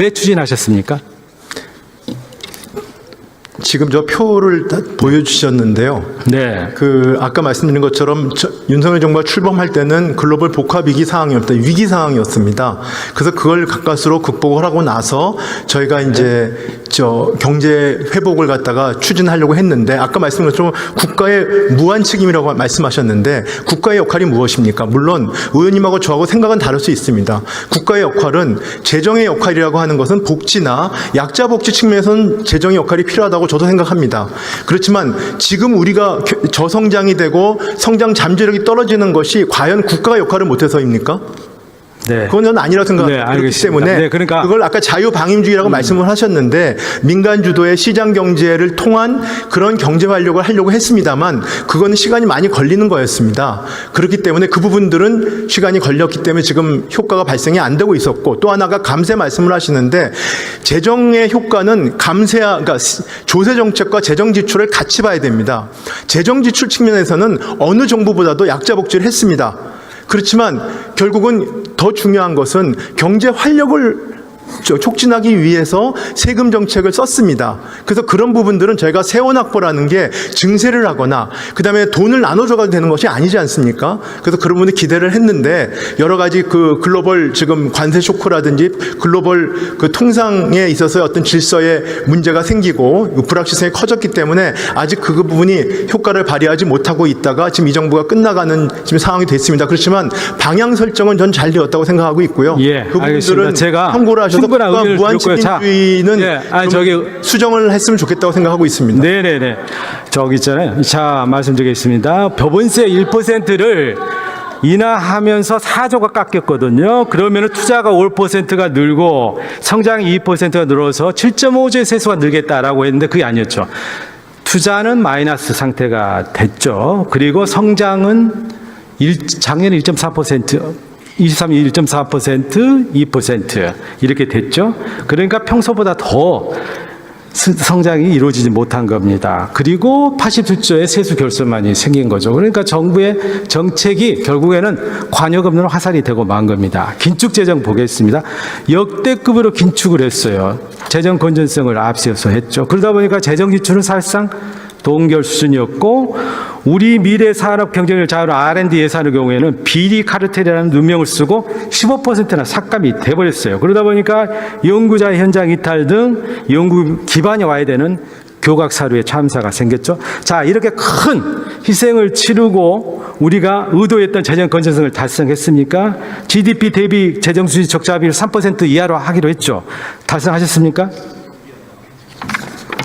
왜 추진하셨습니까? 지금 저 표를 다 보여주셨는데요. 네. 아까 말씀드린 것처럼 윤석열 정부가 출범할 때는 글로벌 복합 위기 상황이었다. 위기 상황이었습니다. 그래서 그걸 가까스로 극복을 하고 나서 저희가 이제 경제 회복을 갖다가 추진하려고 했는데 아까 말씀드린 것처럼 국가의 무한 책임이라고 말씀하셨는데 국가의 역할이 무엇입니까? 물론 의원님하고 저하고 생각은 다를 수 있습니다. 국가의 역할은 재정의 역할이라고 하는 것은 복지나 약자 복지 측면에서는 재정의 역할이 필요하다고 저도 생각합니다. 그렇지만 지금 우리가 저성장이 되고 성장 잠재력이 떨어지는 것이 과연 국가가 역할을 못해서입니까? 네. 그건 아니라고 생각합니다. 네, 그렇기 때문에 네, 그러니까 그걸 아까 자유방임주의라고 말씀을 하셨는데 민간 주도의 시장 경제를 통한 그런 경제 활력을 하려고 했습니다만 그건 시간이 많이 걸리는 거였습니다. 그렇기 때문에 그 부분들은 시간이 걸렸기 때문에 지금 효과가 발생이 안 되고 있었고 또 하나가 감세 말씀을 하시는데 재정의 효과는 그러니까 조세 정책과 재정 지출을 같이 봐야 됩니다. 재정 지출 측면에서는 어느 정부보다도 약자 복지를 했습니다. 그렇지만 결국은 더 중요한 것은 경제 활력을 촉진하기 위해서 세금 정책을 썼습니다. 그래서 그런 부분들은 저희가 세원학보라는 게 증세를 하거나 그다음에 돈을 나눠줘가 되는 것이 아니지 않습니까? 그래서 그런 부분에 기대를 했는데 여러 가지 글로벌 지금 관세 쇼크라든지 글로벌 통상에 있어서 어떤 질서에 문제가 생기고 불확실성이 커졌기 때문에 아직 그 부분이 효과를 발휘하지 못하고 있다가 지금 이 정부가 끝나가는 지금 상황이 됐습니다. 그렇지만 방향 설정은 전 잘 되었다고 생각하고 있고요. 예, 그 부분들은 알겠습니다. 제가 참고를 하셔서 충분한 의견을 무한책임주의는 저기 수정을 했으면 좋겠다고 생각하고 있습니다. 네네네. 저기 있잖아요. 자, 말씀드리겠습니다. 법인세 1%를 인하하면서 4조가 깎였거든요. 그러면 투자가 5%가 늘고 성장이 2%가 늘어서 7.5조의 세수가 늘겠다라고 했는데 그게 아니었죠. 투자는 마이너스 상태가 됐죠. 그리고 성장은 작년에 1.4%, 23년 1.4%, 2% 이렇게 됐죠. 그러니까 평소보다 더 성장이 이루어지지 못한 겁니다. 그리고 82조의 세수 결손만이 생긴 거죠. 그러니까 정부의 정책이 결국에는 관역 없는 화살이 되고 만 겁니다. 긴축 재정 보겠습니다. 역대급으로 긴축을 했어요. 재정 건전성을 앞세워서 했죠. 그러다 보니까 재정 지출은 사실상 동결 수준이었고 우리 미래 산업 경쟁을 자유로 R&D 예산의 경우에는 비리 카르텔이라는 누명을 쓰고 15%나 삭감이 돼버렸어요. 그러다 보니까 연구자 현장 이탈 등 연구 기반이 와야 되는 교각 사료의 참사가 생겼죠. 자, 이렇게 큰 희생을 치르고 우리가 의도했던 재정 건전성을 달성했습니까? GDP 대비 재정 수지 적자비를 3% 이하로 하기로 했죠. 달성하셨습니까?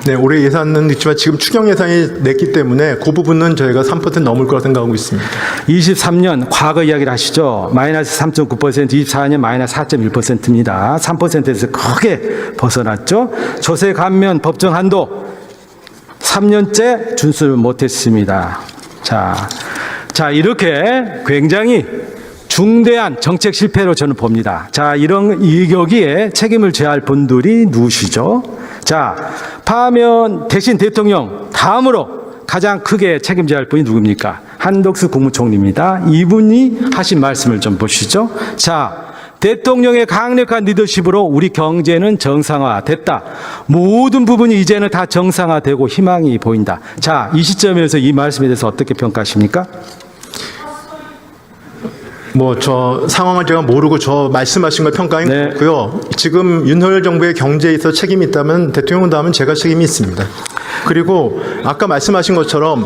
네, 올해 예산은 있지만 지금 추경 예산이 냈기 때문에 그 부분은 저희가 3% 넘을 거라 생각하고 있습니다. 23년 과거 이야기를 하시죠. 마이너스 3.9%, 24년 마이너스 4.1%입니다. 3%에서 크게 벗어났죠. 조세 감면 법정 한도 3년째 준수를 못했습니다. 자, 이렇게 굉장히 중대한 정책 실패로 저는 봅니다. 자, 여기에 책임을 져야 할 분들이 누구시죠? 자, 파면 대신 대통령 다음으로 가장 크게 책임져야 할 분이 누굽니까? 한덕수 국무총리입니다. 이분이 하신 말씀을 좀 보시죠. 자, 대통령의 강력한 리더십으로 우리 경제는 정상화됐다. 모든 부분이 이제는 다 정상화되고 희망이 보인다. 자, 이 시점에서 이 말씀에 대해서 어떻게 평가하십니까? 저 상황을 제가 모르고 저 말씀하신 걸 평가하기 네. 그렇고요. 지금 윤석열 정부의 경제에 있어 책임이 있다면 대통령 다음은 제가 책임이 있습니다. 그리고 아까 말씀하신 것처럼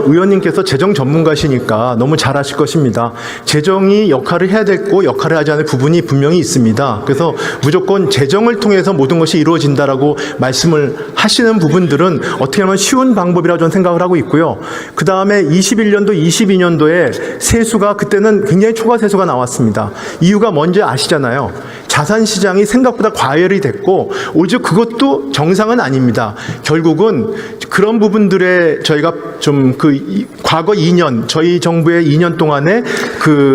의원님께서 재정 전문가시니까 너무 잘하실 것입니다. 재정이 역할을 해야 되고 역할을 하지 않을 부분이 분명히 있습니다. 그래서 무조건 재정을 통해서 모든 것이 이루어진다라고 말씀을 하시는 부분들은 어떻게 하면 쉬운 방법이라고 저는 생각을 하고 있고요. 그 다음에 21년도, 22년도에 세수가 그때는 굉장히 초과 세수가 나왔습니다. 이유가 뭔지 아시잖아요. 자산 시장이 생각보다 과열이 됐고 오히려 그것도 정상은 아닙니다. 결국은 그런 부분들에 저희가 좀 과거 2년 저희 정부의 2년 동안에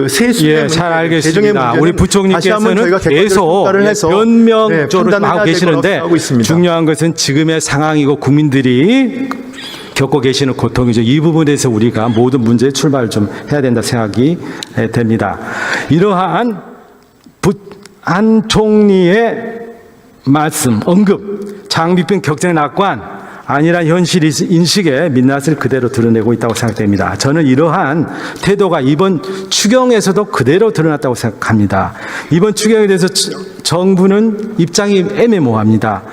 세수의 잘 문제, 알겠습니다. 재정의 문제는 우리 부총리께서는 계속 변명적으로 하고 계시는데 중요한 것은 지금의 상황이고 국민들이 겪고 계시는 고통이죠. 이 부분에서 우리가 모든 문제의 출발을 좀 해야 된다 생각이 됩니다. 이러한 한 총리의 말씀, 언급, 장비병 격전의 낙관, 아니라 현실 인식의 민낯을 그대로 드러내고 있다고 생각됩니다. 저는 이러한 태도가 이번 추경에서도 그대로 드러났다고 생각합니다. 이번 추경에 대해서 정부는 입장이 애매모호합니다.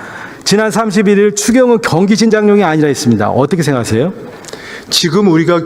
지난 31일 추경은 경기 진작용이 아니라 했습니다. 어떻게 생각하세요? 지금 우리가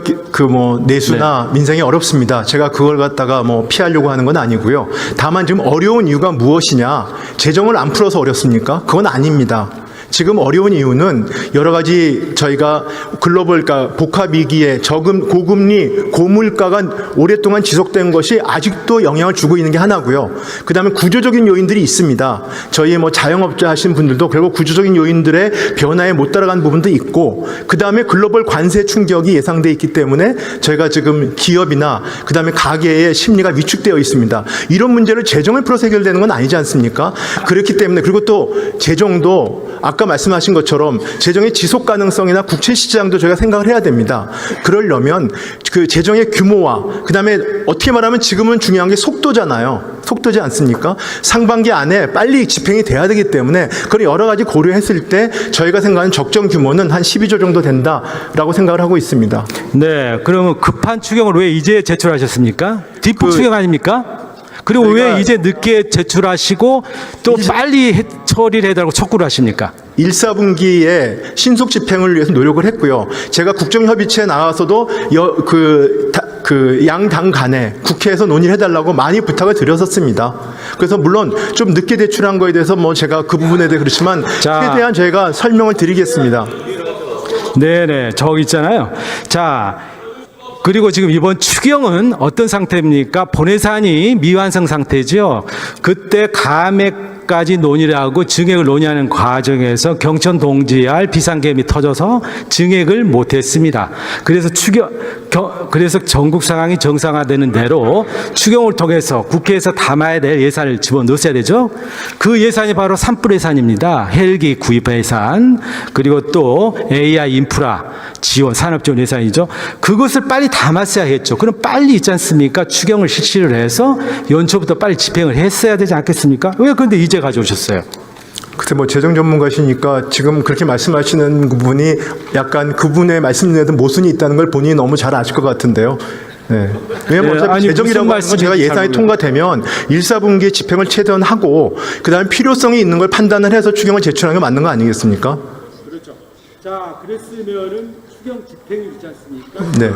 내수나 민생이 어렵습니다. 제가 그걸 갖다가 피하려고 하는 건 아니고요. 다만 지금 어려운 이유가 무엇이냐? 재정을 안 풀어서 어렵습니까? 그건 아닙니다. 지금 어려운 이유는 여러 가지 저희가 글로벌 복합 위기에 고금리, 고물가가 오랫동안 지속된 것이 아직도 영향을 주고 있는 게 하나고요. 그다음에 구조적인 요인들이 있습니다. 저희 자영업자 하신 분들도 결국 구조적인 요인들의 변화에 못 따라간 부분도 있고, 그다음에 글로벌 관세 충격이 예상돼 있기 때문에 저희가 지금 기업이나 그다음에 가계의 심리가 위축되어 있습니다. 이런 문제를 재정을 풀어서 해결되는 건 아니지 않습니까? 그렇기 때문에, 그리고 또 재정도 아까 말씀하신 것처럼 재정의 지속 가능성이나 국채 시장도 저희가 생각을 해야 됩니다. 그러려면 그 재정의 규모와 그다음에 어떻게 말하면 지금은 중요한 게 속도잖아요. 속도지 않습니까? 상반기 안에 빨리 집행이 돼야 되기 때문에 그런 여러 가지 고려했을 때 저희가 생각하는 적정 규모는 한 12조 정도 된다라고 생각을 하고 있습니다. 네, 그러면 급한 추경을 왜 이제 제출하셨습니까? 뒷북 추경 아닙니까? 그리고 왜 이제 늦게 제출하시고 또 빨리 처리를 해달라고 촉구를 하십니까? 1사분기에 신속 집행을 위해서 노력을 했고요. 제가 국정협의체에 나와서도 양당 간에 국회에서 논의를 해달라고 많이 부탁을 드렸었습니다. 그래서 물론 좀 늦게 제출한 거에 대해서 제가 그 부분에 대해 그렇지만 최대한 저희가 설명을 드리겠습니다. 네네, 저기 있잖아요. 자, 그리고 지금 이번 추경은 어떤 상태입니까? 본예산이 미완성 상태죠. 그때 감액까지 논의를 하고 증액을 논의하는 과정에서 경천 동지할 비상계엄이 터져서 증액을 못했습니다. 그래서 그래서 전국 상황이 정상화되는 대로 추경을 통해서 국회에서 담아야 될 예산을 집어넣어야 되죠. 그 예산이 바로 산불 예산입니다. 헬기 구입 예산, 그리고 또 AI 인프라 지원, 산업 지원 예산이죠. 그것을 빨리 담았어야 했죠. 그럼 빨리 있지 않습니까? 추경을 실시를 해서 연초부터 빨리 집행을 했어야 되지 않겠습니까? 왜 그런데 이제 가져오셨어요? 글쎄 재정 전문가시니까 지금 그렇게 말씀하시는 부분이 약간 그분의 말씀에도 모순이 있다는 걸 본인이 너무 잘 아실 것 같은데요. 네. 왜냐하면 어차피 재정이라고 하는 건 제가 예산이 통과되면 1사분기에 집행을 최대한 하고 그다음에 필요성이 있는 걸 판단을 해서 추경을 제출하는 게 맞는 거 아니겠습니까? 그렇죠. 자, 그랬으면은 추경 집행이 있지 않습니까? 네.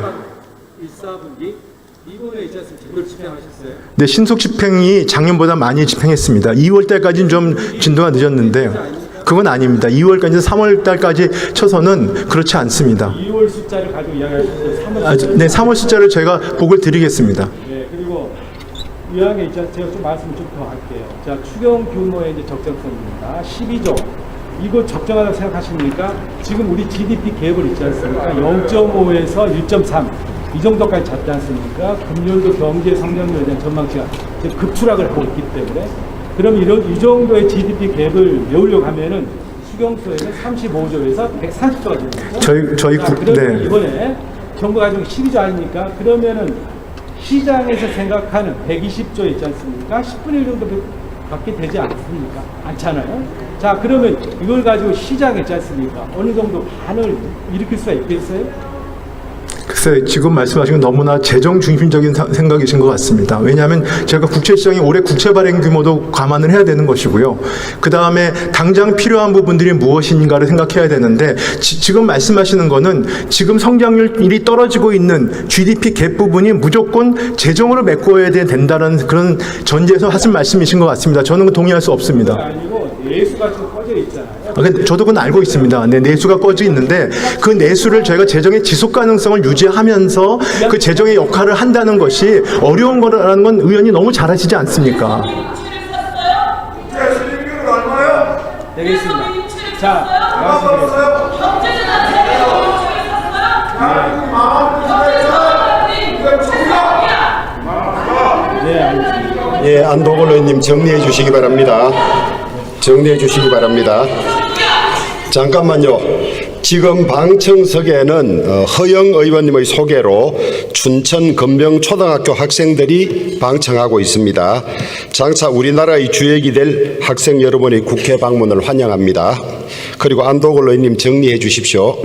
1사분기 이번에 있지 않습니까? 제대로 집행하셨어요? 네, 신속 집행이 작년보다 많이 집행했습니다. 2월 달까지는 좀 진도가 늦었는데 그건 아닙니다. 2월까지 3월 달까지 쳐서는 그렇지 않습니다. 2월 숫자를 가지고 이야기하셨어요. 3월 네, 3월 숫자를 저희가 보고를 드리겠습니다. 네, 그리고 이왕에 있지 않 제가 좀 말씀 좀 더 할게요. 자, 추경 규모의 이제 적정성입니다. 12조. 이거 적정하다고 생각하십니까? 지금 우리 GDP 갭을 있지 않습니까? 0.5에서 1.3 이 정도까지 잡지 않습니까? 금년도 경제 성장률에 대한 전망치가 급추락을 하고 있기 때문에 그럼 이 정도의 GDP 갭을 메우려고 하면은 수경소에는 35조에서 140조가 됩니다. 저희 그러면 이번에 정부가 가지고 12조 아닙니까? 그러면은 시장에서 생각하는 120조 있지 않습니까? 10분의 1 정도 밖에 되지 않습니까? 않잖아요. 자, 그러면 이걸 가지고 시장에 있지 않습니까? 어느 정도 반응을 일으킬 수가 있겠어요? 글쎄, 지금 말씀하신 건 너무나 재정 중심적인 생각이신 것 같습니다. 왜냐하면 제가 국채시장이 올해 국채 발행 규모도 감안을 해야 되는 것이고요. 그 다음에 당장 필요한 부분들이 무엇인가를 생각해야 되는데 지금 말씀하시는 거는 지금 성장률이 떨어지고 있는 GDP 갭 부분이 무조건 재정으로 메꿔야 된다는 그런 전제에서 하신 말씀이신 것 같습니다. 저는 동의할 수 없습니다. 아니고 내수가 좀 꺼져 있잖아요. 저도 그건 알고 있습니다. 네, 내수가 꺼져 있는데 그 내수를 저희가 재정의 지속 가능성을 유지하면서 그 재정의 역할을 한다는 것이 어려운 거라는 건 의원이 너무 잘하시지 않습니까? 되겠습니다. 자, 네, 알겠습니다. 예, 안도걸 의원님 정리해 주시기 바랍니다. 정리해 주시기 바랍니다. 잠깐만요. 지금 방청석에는 허영 의원님의 소개로 춘천 건병초등학교 학생들이 방청하고 있습니다. 장차 우리나라의 주역이 될 학생 여러분의 국회 방문을 환영합니다. 그리고 안도걸 의원님 정리해 주십시오.